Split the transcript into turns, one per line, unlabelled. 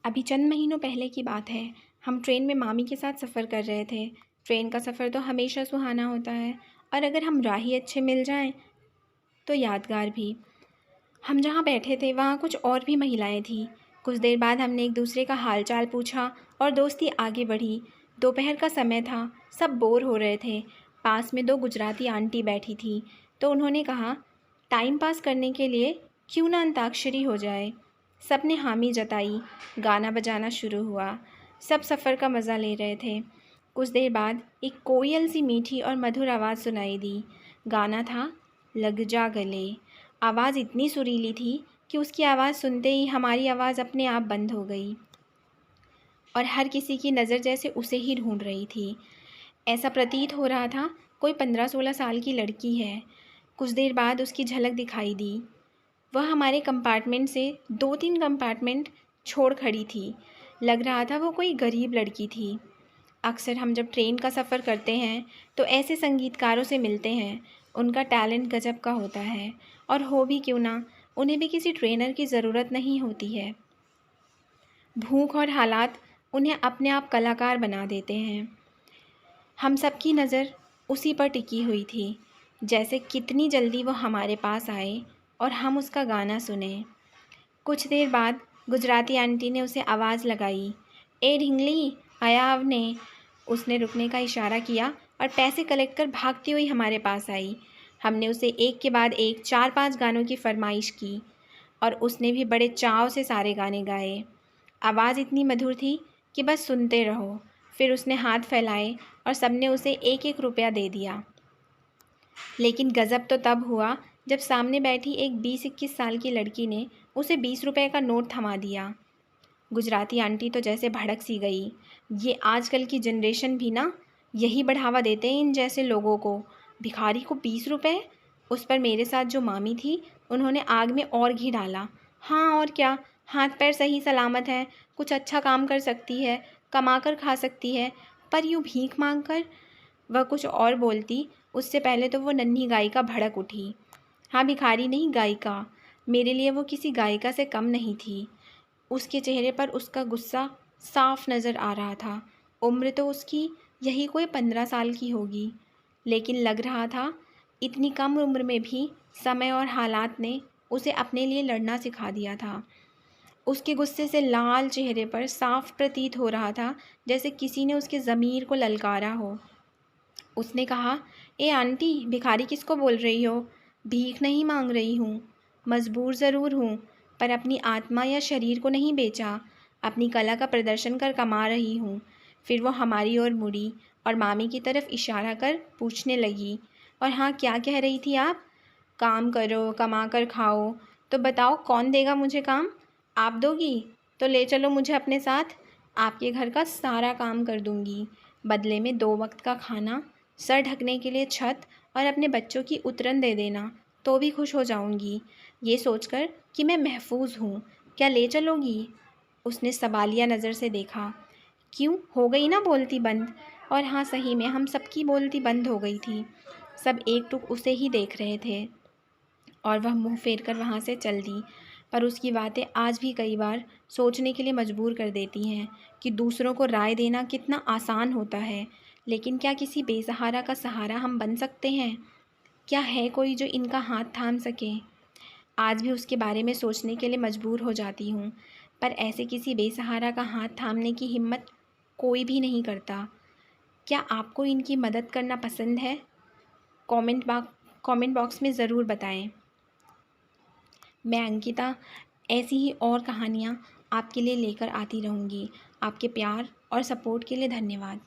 अभी चंद महीनों पहले की बात है। हम ट्रेन में मामी के साथ सफ़र कर रहे थे। ट्रेन का सफ़र तो हमेशा सुहाना होता है, और अगर हम राही अच्छे मिल जाएं तो यादगार भी। हम जहाँ बैठे थे वहाँ कुछ और भी महिलाएं थीं। कुछ देर बाद हमने एक दूसरे का हालचाल पूछा और दोस्ती आगे बढ़ी। दोपहर का समय था, सब बोर हो रहे थे। पास में दो गुजराती आंटी बैठी थी, तो उन्होंने कहा, टाइम पास करने के लिए क्यों ना अंताक्षरी हो जाए। सब ने हामी जताई। गाना बजाना शुरू हुआ। सब सफ़र का मज़ा ले रहे थे। कुछ देर बाद एक कोयल सी मीठी और मधुर आवाज़ सुनाई दी। गाना था लग जा गले। आवाज़ इतनी सुरीली थी कि उसकी आवाज़ सुनते ही हमारी आवाज़ अपने आप बंद हो गई, और हर किसी की नज़र जैसे उसे ही ढूंढ रही थी। ऐसा प्रतीत हो रहा था कोई 15-16 साल की लड़की है। कुछ देर बाद उसकी झलक दिखाई दी। वह हमारे कंपार्टमेंट से 2-3 कंपार्टमेंट छोड़ खड़ी थी। लग रहा था वो कोई गरीब लड़की थी। अक्सर हम जब ट्रेन का सफ़र करते हैं तो ऐसे संगीतकारों से मिलते हैं। उनका टैलेंट गजब का होता है, और हो भी क्यों ना, उन्हें भी किसी ट्रेनर की ज़रूरत नहीं होती है। भूख और हालात उन्हें अपने आप कलाकार बना देते हैं। हम सबकी नज़र उसी पर टिकी हुई थी, जैसे कितनी जल्दी वो हमारे पास आए और हम उसका गाना सुने। कुछ देर बाद गुजराती आंटी ने उसे आवाज़ लगाई, ए ढिंगली, आया आवने। उसने रुकने का इशारा किया और पैसे कलेक्ट कर भागती हुई हमारे पास आई। हमने उसे एक के बाद एक 4-5 गानों की फरमाइश की, और उसने भी बड़े चाव से सारे गाने गाए। आवाज़ इतनी मधुर थी कि बस सुनते रहो। फिर उसने हाथ फैलाए और सबने उसे 1-1 रुपया दे दिया। लेकिन गज़ब तो तब हुआ जब सामने बैठी एक 20-21 साल की लड़की ने उसे 20 रुपए का नोट थमा दिया। गुजराती आंटी तो जैसे भड़क सी गई। ये आजकल की जनरेशन भी ना यही बढ़ावा देते हैं इन जैसे लोगों को। भिखारी को 20 रुपए। उस पर मेरे साथ जो मामी थी उन्होंने आग में और घी डाला। हाँ और क्या, हाथ पैर सही सलामत है, कुछ अच्छा काम कर सकती है, कमा कर खा सकती है, पर यूँ भीख मांग कर। वह कुछ और बोलती उससे पहले तो वो नन्ही गायिका भड़क उठी। हाँ, भिखारी नहीं, गायिका। मेरे लिए वो किसी गायिका से कम नहीं थी। उसके चेहरे पर उसका गुस्सा साफ नज़र आ रहा था। उम्र तो उसकी यही कोई 15 साल की होगी, लेकिन लग रहा था इतनी कम उम्र में भी समय और हालात ने उसे अपने लिए लड़ना सिखा दिया था। उसके गुस्से से लाल चेहरे पर साफ प्रतीत हो रहा था जैसे किसी ने उसके ज़मीर को ललकारा हो। उसने कहा, ए आंटी, भिखारी किसको बोल रही हो? भीख नहीं मांग रही हूँ। मजबूर ज़रूर हूँ, पर अपनी आत्मा या शरीर को नहीं बेचा। अपनी कला का प्रदर्शन कर कमा रही हूँ। फिर वो हमारी ओर मुड़ी और मामी की तरफ इशारा कर पूछने लगी, और हाँ, क्या कह रही थी आप? काम करो, कमा कर खाओ। तो बताओ कौन देगा मुझे काम? आप दोगी? तो ले चलो मुझे अपने साथ। आपके घर का सारा काम कर दूँगी। बदले में 2 वक्त का खाना, सर ढकने के लिए छत और अपने बच्चों की उतरन दे देना, तो भी खुश हो जाऊंगी, ये सोचकर कि मैं महफूज हूँ। क्या ले चलोगी? उसने सवालिया नज़र से देखा। क्यों, हो गई ना बोलती बंद? और हाँ, सही में हम सबकी बोलती बंद हो गई थी। सब एकटुक उसे ही देख रहे थे, और वह मुंह फेर कर वहाँ से चल दी। पर उसकी बातें आज भी कई बार सोचने के लिए मजबूर कर देती हैं कि दूसरों को राय देना कितना आसान होता है, लेकिन क्या किसी बेसहारा का सहारा हम बन सकते हैं? क्या है कोई जो इनका हाथ थाम सके? आज भी उसके बारे में सोचने के लिए मजबूर हो जाती हूँ, पर ऐसे किसी बेसहारा का हाथ थामने की हिम्मत कोई भी नहीं करता। क्या आपको इनकी मदद करना पसंद है? कमेंट बॉक्स में ज़रूर बताएं। मैं अंकिता ऐसी ही और कहानियाँ आपके लिए लेकर आती रहूँगी। आपके प्यार और सपोर्ट के लिए धन्यवाद।